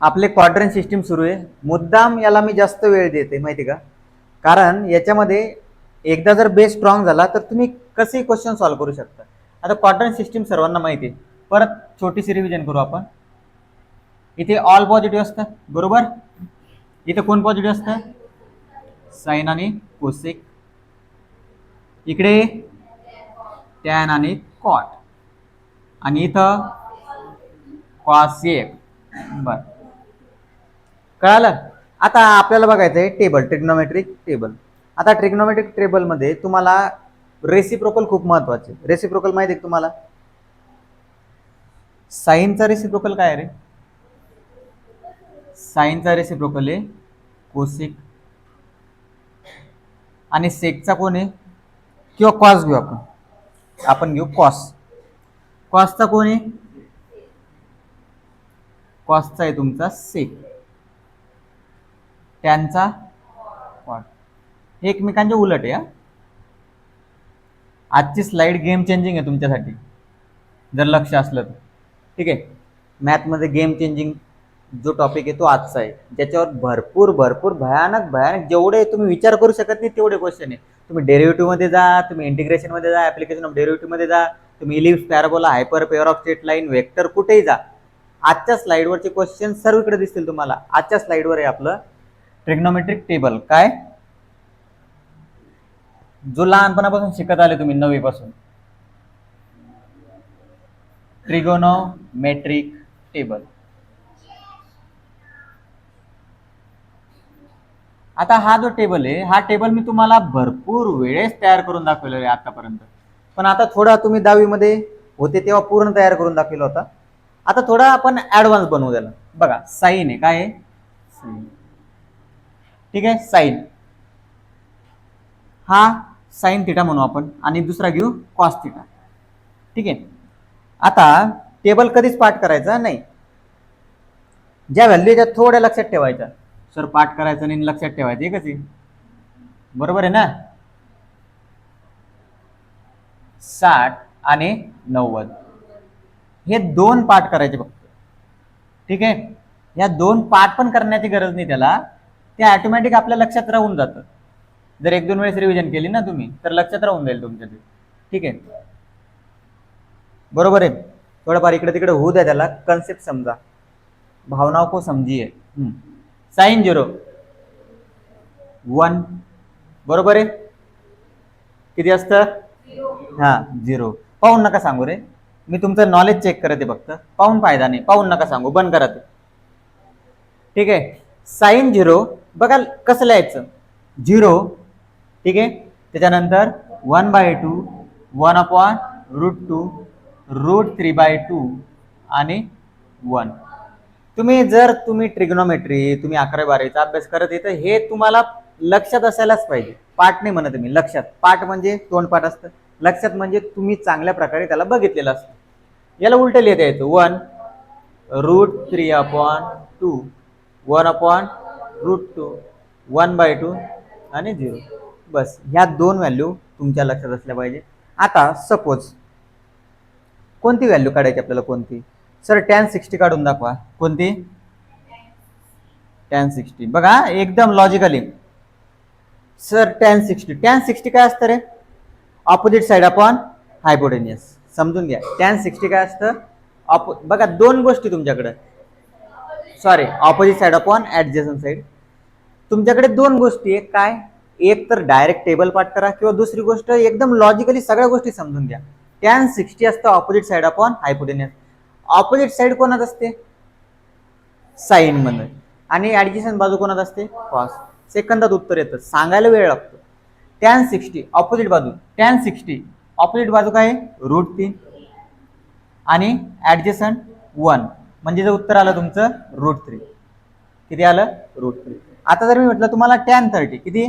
आपले quadrant system सुरू आहे. मुद्दाम याला मी जास्त वेळ देते माहिती का, कारण याच्यामध्ये एकदा जर बेस स्ट्रॉंग झाला तर तुम्ही कसे क्वेश्चन सॉल्व्ह करू शकता. आता क्वाड्रंट सिस्टीम सर्वांना माहिती आहे. परत छोटीशी रिव्हिजन करू आपण. इथे ऑल पॉझिटिव्ह असतं बरोबर. इथे कोण पॉझिटिव्ह असतं, साइन आणि कोसेक. इकडे टॅन आणि कॉट, आणि इथं कॉसेक. बर, कळालं. आता आपल्याला बघायचं आहे टेबल, ट्रिग्नोमेट्रिक टेबल. आता ट्रिग्नोमेट्रिक टेबलमध्ये तुम्हाला रेसिप्रोकल खूप महत्वाचे. रेसिप्रोकल माहिती आहे तुम्हाला. साईनचा रेसिप्रोकल काय रे, साईनचा रेसिप्रोकल आहे कोसेक, आणि सेकचा कोण आहे, किंवा कॉस घेऊ आपण घेऊ कॉस. कॉसचा कोण आहे, कॉसचा आहे तुमचा सेक. टॅनचा कॉट. हे एकमेकांच्या उलट आहे. आजची स्लाइड गेम चेंजिंग आहे तुमच्यासाठी जर लक्ष असलं तर. ठीक आहे, मॅथमध्ये गेम चेंजिंग जो टॉपिक आहे तो आजचा आहे, ज्याच्यावर भरपूर भरपूर भयानक भयानक जेवढे तुम्ही विचार करू शकत नाही तेवढे क्वेश्चन आहे. तुम्ही डेरिव्हेटिव्हमध्ये जा, तुम्ही इंटिग्रेशनमध्ये जा, ॲप्लिकेशन ऑफ डेरिव्हेटिव्हमध्ये जा, तुम्ही ellipse, parabola, hyper, pair of straight line, vector, कुठेही जा. आजच्या स्लाइडवरचे क्वेश्चन सर्वकडे दिसतील तुम्हाला. आजच्या स्लाइडवर आहे आपलं ट्रिग्नोमेट्रिक टेबल. काय, जो लहानपणापासून शिकत आले तुम्ही 9वी पासून, ट्रिगोनोमेट्रिक टेबल. आता हा जो टेबल आहे, हा टेबल मी तुम्हाला भरपूर वेळेस तयार करून दाखवलेला आहे आतापर्यंत. पण आता थोडा तुम्ही 10वी मध्ये होते तेव्हा पूर्ण तयार करून दाखवला होता. आता थोडा आपण ऍडव्हान्स बनवू त्याला. बघा, साइन आहे. काय आहे, साइन. ठीक आहे, साइन हा साइन थिटा म्हणू आपण, आणि दुसरा घेऊ कॉस थिटा. ठीक आहे. आता टेबल कधीच पाठ करायचा नाही. ज्या व्हॅल्यूच्या थोड्या लक्षात ठेवायच्या. सर पाठ करायचं नाही लक्षात ठेवायचं एकच आहे, बरोबर आहे ना. 60 आणि 90 हे दोन पाठ करायचे फक्त. ठीक आहे, या दोन पाठ पण करण्याची गरज नाही त्याला, ते ऑटोमॅटिक आपल्या लक्षात राहून जातं. जर 1-2 वेळेस रिव्हिजन केली ना तुम्ही तर लक्षात राहून जाईल तुमच्या ते. ठीक आहे, बरोबर आहे. थोडंफार इकडे तिकडे होऊ द्या, त्याला कन्सेप्ट समजा, भावनाओं को समजिए. साइन 0 1 बरोबर आहे. किती असतं, हा 0. पाहून नका सांगू रे, मी तुमचं नॉलेज चेक करते फक्त. पाहून फायदा नाही, पाहून नका सांगू, बंद करा ते. ठीक आहे, साइन 0 बघा कसं लिहायचं, 0. ठीक आहे, त्याच्यानंतर 1/2, 1/√2, √3/2 आणि 1. तुम्ही ट्रिग्नोमेट्री, तुम्ही 11वी-12वीचा अभ्यास करत येतं, हे तुम्हाला लक्षात असायलाच पाहिजे. पाठ नाही म्हणत मी, लक्षात. पाठ म्हणजे तोंडपाठ असतं, लक्षात म्हणजे तुम्ही चांगल्या प्रकारे त्याला बघितलेलं असतं. याला उलट लिहिता येतं, 1√3/2, 1/√2, 1/2 आणि 0. बस, ह्या दोन व्हॅल्यू तुमच्या लक्षात असल्या पाहिजे. आता सपोज कोणती व्हॅल्यू काढायची आपल्याला, कोणती, सर tan 60 काढून दाखवा. कोणती, tan 60. बघा एकदम लॉजिकली. सर tan 60 काय असतं रे, ऑपोजिट साइड अपॉन हायपोटेन्यूस. समजून घ्या, tan 60 काय असतं. बघा दोन गोष्टी तुमच्याकडे, sorry, opposite side upon adjacent side. तुमच्याकडे दोन गोष्टी आहे. काय, एक तर डायरेक्ट टेबल पाठ करा, किंवा दुसरी गोष्ट एकदम लॉजिकली सगळ्या गोष्टी समजून घ्या. tan 60 असतं opposite side upon hypotenuse. Opposite side कोणात असते, साइन मध्ये, आणि ऍडजसंट बाजू कोणात असते, कॉस. सेकंदात उत्तर येतं, सांगायला वेळ लागतो. tan 60 ऑपोजिट बाजू, tan 60 ऑपोजिट बाजू काय, √3 आणि ऍडजसंट 1, म्हणजे जे उत्तर आलं तुमचं √3. किती आलं, √3. आता जर मी म्हटलं तुम्हाला tan 30, किती,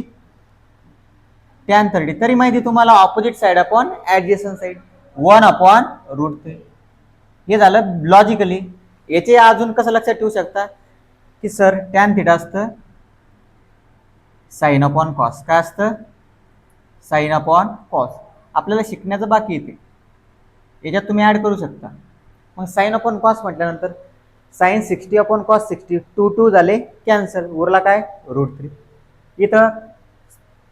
tan 30, तरी माहिती तुम्हाला opposite side upon adjacent side, 1/√3. हे झालं लॉजिकली. याचे अजून कसं लक्षात ठेवू शकता, की सर tan थिटा असतं साइन अपॉन कॉस. काय असतं, साइन अपॉन कॉस. आपल्याला शिकण्याचं बाकी येते, याच्यात तुम्ही ऍड करू शकता. मग साइन अपॉन कॉस म्हटल्यानंतर साइन 60 अपॉन कॉस 60, 2 झाले कॅन्सल, उरला काय √3. इथं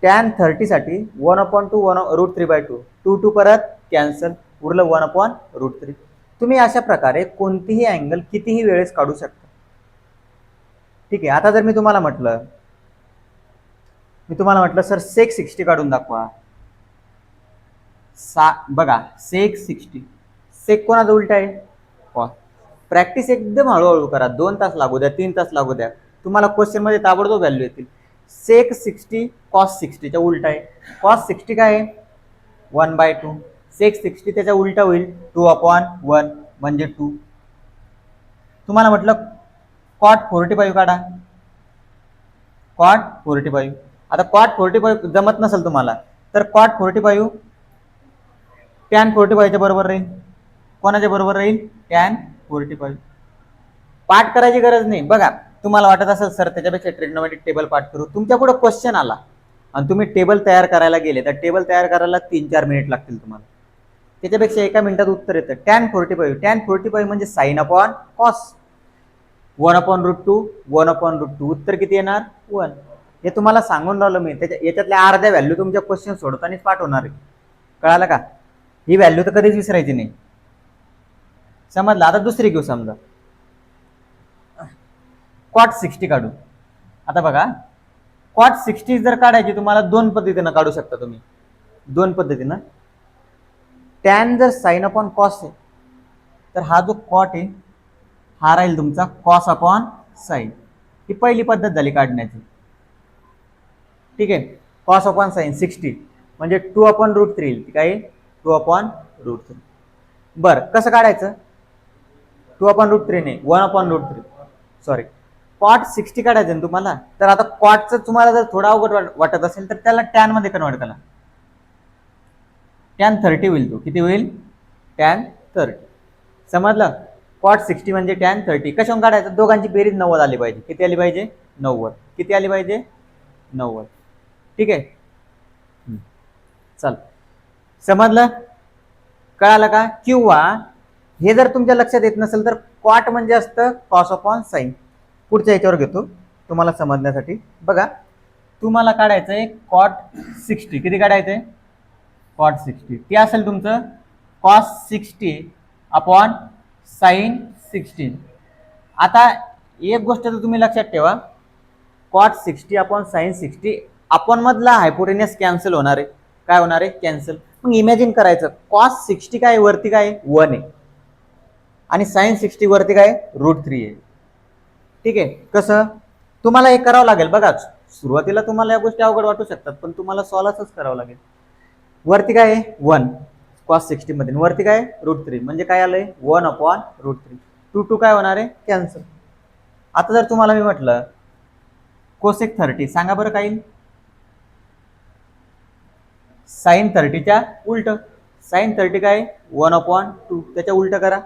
टॅन 30 साठी 1/2 √3/2, 2 परत कॅन्सल, उरलं 1/√3. तुम्ही अशा प्रकारे कोणतीही अँगल कितीही वेळेस काढू शकता. ठीक आहे. आता जर मी तुम्हाला म्हटलं सर सेक 60 काढून दाखवा. बघा सेक 60, सेक कोणाचा उलटा आहे कॉस. प्रॅक्टिस एकदम हळूहळू करा, 2 तास लागू द्या, 3 तास लागू द्या, तुम्हाला क्वेश्चन मध्ये ताबडतोब व्हॅल्यू येतील. सेक 60 कॉस 60 च्या उलटा आहे. कॉस 60 काय आहे 1/2, सेक 60 त्याच्या उलटा होईल 2/1 म्हणजे 2. तुम्हाला म्हटलं कॉट 45 काढा, कॉट 45. आता कॉट 45 जमत नसेल तुम्हाला तर कॉट 45 टॅन 45 च्या बरोबर राहील. कोणाच्या बरोबर राहील टॅन 45. पाठ करायची गरज नाही. बघा तुम्हाला वाटत असेल सर त्याच्यापेक्षा ट्रिग्नोमेट्रिक टेबल पाठ करू, तुमच्या पुढे क्वेश्चन आला आणि तुम्ही टेबल तयार करायला गेले तर टेबल तयार करायला 3-4 मिनिट लागतील तुम्हाला, त्याच्यापेक्षा 1 मिनिटात उत्तर येतं. टॅन 45 म्हणजे साइन अपॉन कॉस, 1/√2 1/√2, उत्तर किती येणार 1. हे तुम्हाला सांगून राहिलो मी, याच्यातल्या अर्ध्या व्हॅल्यू तुमच्या क्वेश्चन सोडतानाच पाठ होणार आहे. कळालं का? ही व्हॅल्यू तर कधीच विसरायची नाही. समजलं? आता दुसरी घेऊ. समजा कॉट 60 काढू. आता बघा कॉट 60 जर काढायची तुम्हाला 2 पद्धतीनं काढू शकता तुम्ही, 2 पद्धतीनं. टॅन जर साइन अपॉन कॉस आहे तर हा जो कॉट आहे हा राहील तुमचा कॉस अपॉन साइन. ही पहिली पद्धत झाली काढण्याची. ठीक आहे. कॉस अपॉन साइन 60 म्हणजे 2/√3 येईल. काय 2/√3. बरं कसं काढायचं? 2/√3 नाही 1/√3, सॉरी. कॉट 60 काढायचं ना तुम्हाला, तर आता कॉटचं तुम्हाला जर थोडा अवघड वाटत असेल तर त्याला टॅन मध्ये कन्वर्ट करा. टॅन 30 होईल. तो किती होईल टॅन 30. समजलं? कॉट 60 म्हणजे टॅन 30. कशावरून काढायचं? दोघांची बेरीज 90 आली पाहिजे. किती आली पाहिजे 90. किती आली पाहिजे 90. ठीक आहे. चल समजलं? कळालं का? किंवा हे जर तुमच्या लक्षात येत नसेल तर कॉट म्हणजे असतं कॉस अपॉन साइन. पुढच्या याच्यावर घेतो तुम्हाला समजण्यासाठी. बघा तुम्हाला काढायचं आहे कॉट 60. किती काढायचंय कॉट 60? ते असेल तुमचं कॉस 60 अपॉन साइन 16. आता एक गोष्ट तर तुम्ही लक्षात ठेवा, कॉट 60 अपॉन साइन 60 अपॉन मधला हायपोटेनियस कॅन्सल होणार आहे. काय होणार आहे कॅन्सल. मग इमॅजिन करायचं कॉस 60 काय वरती काय 1 आहे आणि साइन 60 वरती काय √3 आहे. ठीक आहे. कसं तुम्हाला हे करावं लागेल. बघा सुरुवातीला तुम्हाला या गोष्टी अवघड वाटू शकतात पण तुम्हाला सॉल्व्हच करावं लागेल. वरती काय आहे 1 कॉस 60 मध्ये, वरती काय √3 म्हणजे काय आलंय 1/√3. 2 काय होणार आहे कॅन्सल. आता जर तुम्हाला मी म्हटलं कोसेक 30 सांगा बरं काय येईल? साइन 30 च्या उलट. साइन 30 काय 1/2, त्याच्या उलट करा.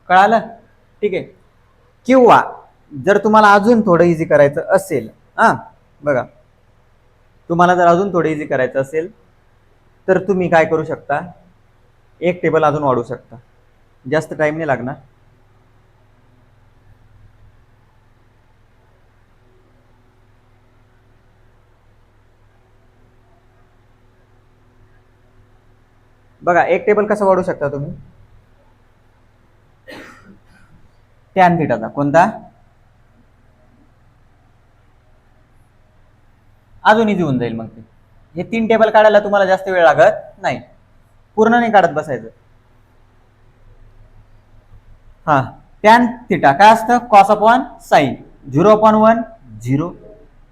कळालं? ठीक आहे. किंवा जर तुम्हाला अजून थोडं इझी करायचं असेल, बघा तुम्हाला जर अजून थोडं इझी करायचं असेल तर तुम्ही काय करू शकता, एक टेबल अजून वाढवू शकता. जास्त टाइम नाही लागणार. बघा एक टेबल कसं वाढवू शकता तुम्ही, टॅन थीटाचा. कोणता? अजून इझी होऊन जाईल. मग ते हे 3 टेबल काढायला तुम्हाला जास्त वेळ लागत नाही. पूर्ण नाही काढत बसायचं. हा टॅन थीटा काय असतं कॉस अपॉन साइन. 0/1 0,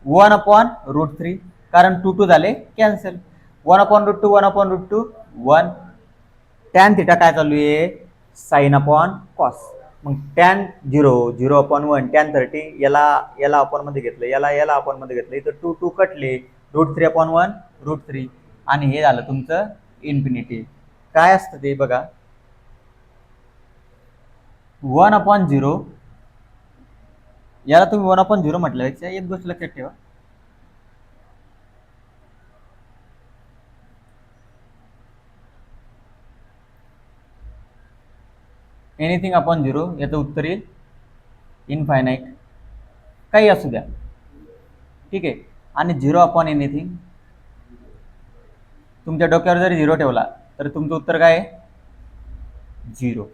1/√3 कारण 2 झाले कॅन्सल, 1/√2 1/√2 1. टॅन थीटा काय चालू आहे साइन अपॉन कॉस. मग टॅन 0 0/1 टॅन 30 याला अपॉन मध्ये घेतलं, याला अपॉन मध्ये घेतलं, इथं 2 कटले, √3/1 √3 आणि हे झालं तुमचं इन्फिनिटी. काय असतं ते बघा 1/0. याला तुम्ही 1/0 म्हटल्यापेक्षा एक गोष्ट लक्षात ठेवा, एनिथिंग अपॉन झिरो याचं उत्तर येईल इनफायनाईट, काही असू द्या, ठीक आहे. आणि झिरो अपॉन एनिथिंग, तुमच्या डोक्यावर जरी झिरो ठेवला तर तुमचं उत्तर काय आहे? झिरो.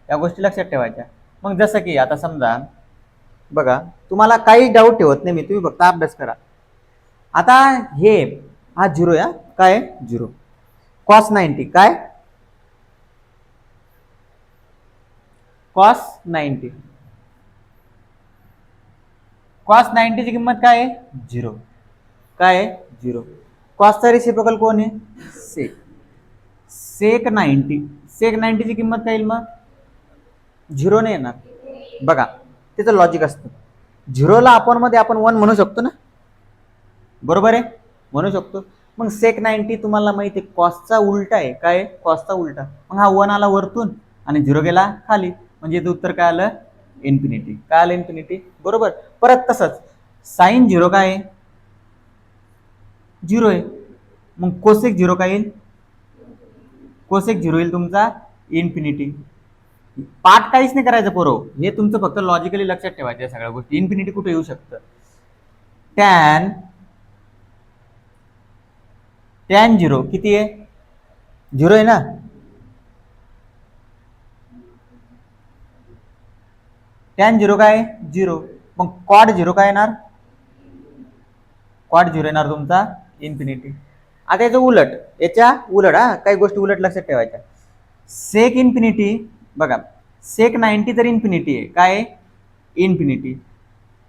या गोष्टी लक्षात ठेवायच्या. मग जसं की आता समजा बघा, तुम्हाला काही डाऊट ठेवत नाही मी, तुम्ही फक्त अभ्यास करा. आता हे हा झिरो या काय झिरो, कॉस 90 काय, कॉस 90, कॉस 90 ची किंमत काय आहे? झिरो. काय आहे? झिरो. कॉसचा रेसिप्रोकल कोण आहे? सेक. सेक 90, सेक 90 ची किंमत काय येईल? मग झिरो नाही येणार. बघा त्याचं लॉजिक असतं, झिरोला आपण मध्ये आपण 1 म्हणू शकतो ना, बरोबर आहे, म्हणू शकतो. मग सेक 90 तुम्हाला माहिती आहे कॉसचा उलटा आहे. काय? कॉसचा उलटा. मग हा 1 आला वरतून आणि झिरो गेला खाली, म्हणजे याचं उत्तर काय आलं? इन्फिनिटी. काय आलं? इन्फिनिटी. बरोबर. परत तसंच साइन झिरो काय आहे? झिरो आहे. मग कोसेक झिरो काय येईल? कोसेक झिरो येईल तुमचा इन्फिनिटी. पाठ काहीच नाही करायचं पोरो, हे तुमचं फक्त लॉजिकली लक्षात ठेवायचं या सगळ्या गोष्टी. इन्फिनिटी कुठे येऊ शकतं? टॅन, टॅन झिरो किती आहे? झिरो आहे ना. टॅन झिरो काय? झिरो. मग कॉड झिरो काय येणार? कॉड झिरो येणार तुमचा इन्फिनिटी. आता याचं उलट, याच्या उलट, हा काही गोष्टी उलट लक्षात ठेवायच्या. सेक इन्फिनिटी, बघा सेक 90 तर इन्फिनिटी आहे. काय? इन्फिनिटी.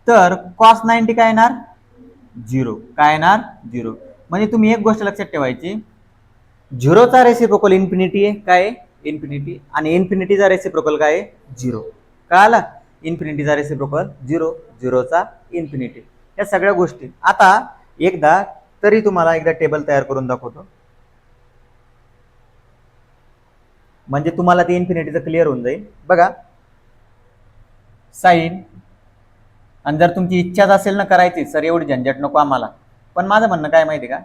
तर कॉस 90 काय येणार? झिरो. काय येणार? झिरो. म्हणजे तुम्ही एक गोष्ट लक्षात ठेवायची, झिरोचा रेसिप्रोकल इन्फिनिटी आहे. काय? इन्फिनिटी. आणि इन्फिनिटीचा रेसिप्रोकल काय? झिरो. काय आला? इन्फिनिटीचा रेसिप्रोकल झिरो, झिरोचा इन्फिनिटी. या सगळ्या गोष्टी आता एकदा तरी तुम्हाला एकदा टेबल तयार करून दाखवतो, म्हणजे तुम्हाला ते इन्फिनिटीचं क्लिअर होऊन जाईल. बघा साइन, आणि जर तुमची इच्छाच असेल ना करायची, सर एवढी झंझट नको आम्हाला, पण माझं म्हणणं काय माहिती का,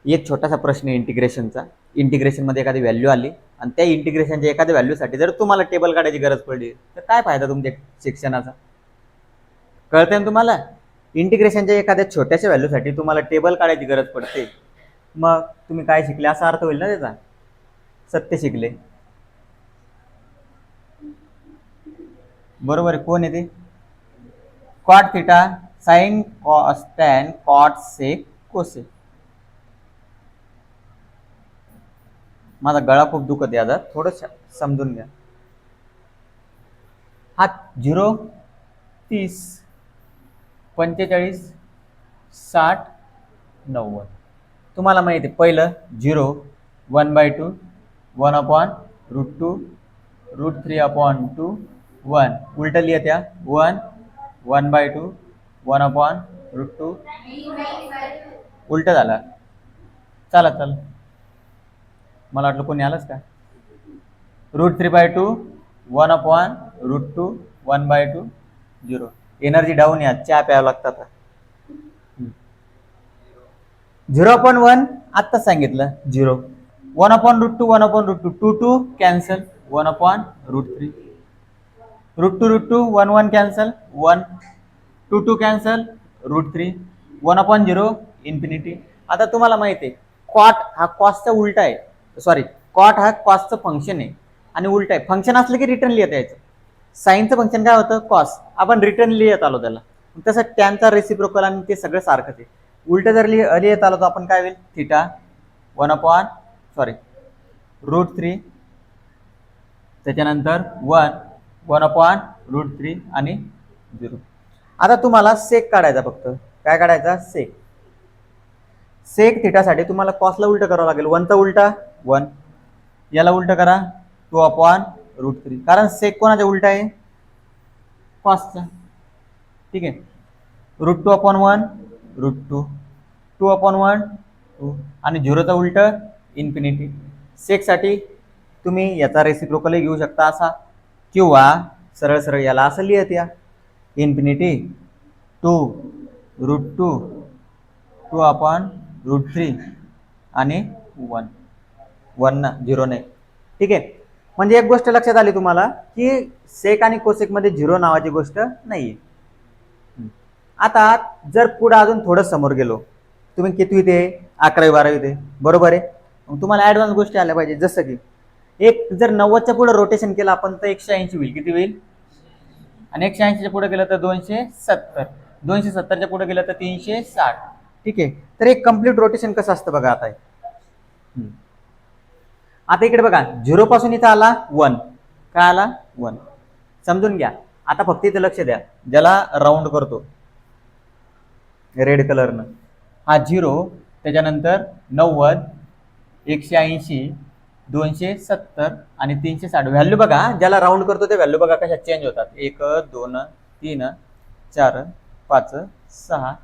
एक छोटासा प्रश्न आहे इंटिग्रेशनचा. इंटिग्रेशनमध्ये एखादी व्हॅल्यू आली आणि त्या इंटिग्रेशनच्या एखाद्या व्हॅल्यूसाठी जर तुम्हाला टेबल काढायची गरज पडली तर काय फायदा तुमच्या शिक्षणाचा? कळतंय ना तुम्हाला? इंटिग्रेशनच्या एखाद्या छोट्याशा व्हॅल्यूसाठी तुम्हाला टेबल काढायची गरज पडते, मग तुम्ही काय शिकले असा अर्थ होईल ना त्याचा. सत्य शिकले. बरोबर आहे. कोण आहे ते? Cot theta sine cos tan cot sec cosec. माझा गळा खूप दुखत आहे आता, थोडं समजून घ्या. हा 0, 30, 45, 60, 90. तुम्हाला माहिती आहे पहिलं 0, 1/2, 1/√2, √3/2, 1. उलट लिहित या 1, 1/2, 1/√2. उलट झाला. चला चला, मला वाटलं कोणी आलंच का. √3/2, 1/√2, 1/2, 0. एनर्जी डाऊन या, चहा प्यावं लागतात. 0/1 आत्ताच सांगितलं 0. 1/√2, 1/√2, 2 2 कॅन्सल, 1/√3. √2, 1 1 cancel, 1, 2 2 cancel, √3, 1/0 infinity. आता तुम्हाला माहिती आहे कॉट हा कॉसचा उलटा आहे, सॉरी कॉट हा कॉसचं फंक्शन आहे आणि उलटा आहे. फंक्शन असलं की रिटर्न लिहिता यायचं. साईनचं फंक्शन काय होतं? कॉस. आपण रिटर्न लिहित आलो त्याला. तसं टॅनचा रेसिप्रोकल आणि ते सगळं सारखंच आहे. उलट जर लिहित आलो तर आपण काय होईल? थिटा 1/√3, त्याच्यानंतर 1, 1/√3 आणि 0. आता तुम्हाला सेक काढायचा, फक्त काय काढायचा? सेक. सेक थिटासाठी तुम्हाला कॉसला उलट करावं लागेल. 1चा उलटा 1, याला उलट करा 2/√3, कारण सेक कोणाचा उलटा आहे? कॉसचा. ठीक आहे. √2/1, √2, 2/1, 2 आणि 0चा उलट इन्फिनिटी. सेकसाठी तुम्ही याचा रेसिप्रोकलही घेऊ शकता असा, किंवा सरळ सरळ याला असं लिहत या इन्फिनिटी 2√2, 2/√3 आणि 1 ना 0 नाही. ठीक आहे. म्हणजे एक गोष्ट लक्षात आली तुम्हाला की सेक आणि कोसेक मध्ये झिरो नावाची गोष्ट नाहीये. आता जर पुढे अजून थोडं समोर गेलो, तुम्ही कितवीत आहे, 11वी-12वीत आहे, बरोबर आहे. मग तुम्हाला ऍडव्हान्स गोष्टी आल्या पाहिजे, जसं की एक जर 90च्या पुढे रोटेशन केलं आपण तर 180 होईल. किती होईल? आणि 180च्या पुढे गेलं तर 270, 270च्या पुढे गेलं तर 360. ठीक आहे. तर एक कम्प्लीट रोटेशन कसं असतं बघा आता. आता इकडे बघा, 0 पासून इथं आला 1. काय आला? 1. समजून घ्या. आता फक्त इथं लक्ष द्या, ज्याला राऊंड करतो रेड कलरनं, हा 0, त्याच्यानंतर 90, 180, 270 आणि 360. व्हॅल्यू बघा, ज्याला राऊंड करतो ते व्हॅल्यू बघा कशा चेंज होतात. 1, 2, 3, 4, 5, 6.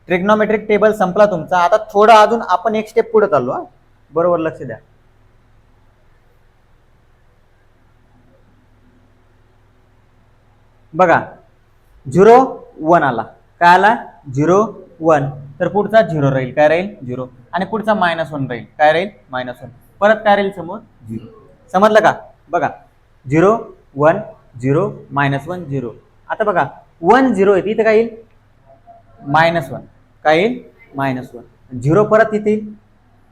ट्रिग्नोमेट्रिक टेबल संपला तुमचा. आता थोडं अजून आपण एक स्टेप पुढे चाललो. बरोबर लक्ष द्या. बघा, 0, 1 आला. काय आला? 0, 1. तर पुढचा 0 राहील. काय राहील? 0. आणि पुढचा -1 राहील. काय राहील? -1. परत काय राहील समोर? 0. समजलं का? बघा, 0, 1, 0, -1, 0. आता बघा, 1, 0 आहे, इथं काय येईल? -1. काय येईल? -1. 0 परत इथे येईल.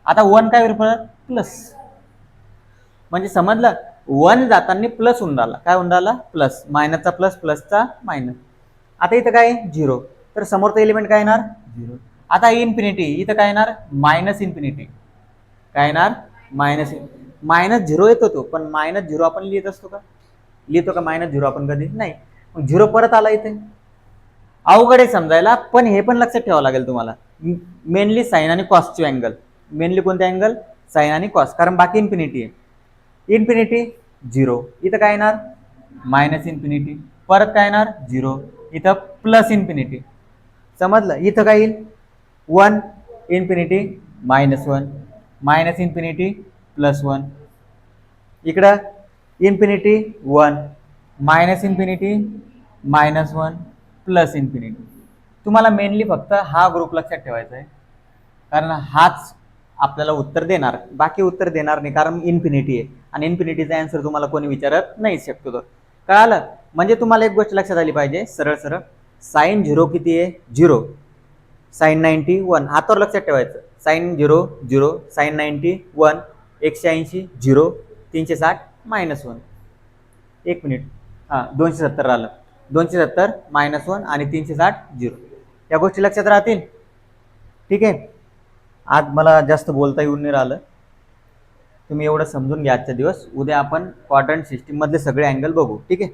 आता 1 काय होईल परत? प्लस. म्हणजे समजलं, 1 जाताना प्लस होऊन राहिला. काय होऊन राहिला? प्लस. मायनसचा प्लस, प्लसचा मायनस. आता इथं काय? 0. तर समोरचा एलिमेंट काय येणार? 0. आता इन्फिनिटी, इथं काय येणार? -इन्फिनिटी. काय येणार? -0 येतो तो, पण -0 आपण लिहित असतो का? लिहितो का -0 आपण कधी? नाही. मग 0 परत आला इथे. अवघड आहे समजायला, पण हे पण लक्षात ठेवावं लागेल तुम्हाला. मेनली साइन आणि कॉसची अँगल. मेनली कोणते अँगल? साइन आणि कॉस, कारण बाकी इन्फिनिटी आहे. इन्फिनिटी 0. इथं काय येणार? -इन्फिनिटी. परत काय येणार? 0. इथं प्लस इन्फिनिटी. समजलं? इथं काय येईल? 1, इन्फिनिटी, -1, इन्फिनिटी, +1. इकडं इन्फिनिटी 1, इन्फिनिटी, -1, इन्फिनिटी. तुम्हाला मेनली फक्त हा ग्रुप लक्षात ठेवायचा आहे, कारण हाच आपल्याला उत्तर देणार, बाकी उत्तर देणार नाही, कारण इन्फिनिटी आहे आणि इन्फिनिटीचा आन्सर तुम्हाला कोणी विचारत नाही शक्यतो. कळालं? म्हणजे तुम्हाला एक गोष्ट लक्षात आली पाहिजे, सरळ सरळ. साइन 0 किती आहे? 0. साइन 90 1. हातावर लक्षात ठेवायचं. Sine 0 0, sine 90 1, 180 0, 360 -1. एक मिनिट, हां 270 आलं. 270 -1 आणि 360 0. या गोष्टी लक्षात राहतील. ठीक आहे. आज मला जास्त बोलता येऊन नाही राहिलं, तुम्ही एवढं समजून घ्या आजचा दिवस. उद्या आपण क्वाड्रंट सिस्टीम मधले सगळे अँगल बघू. ठीक आहे.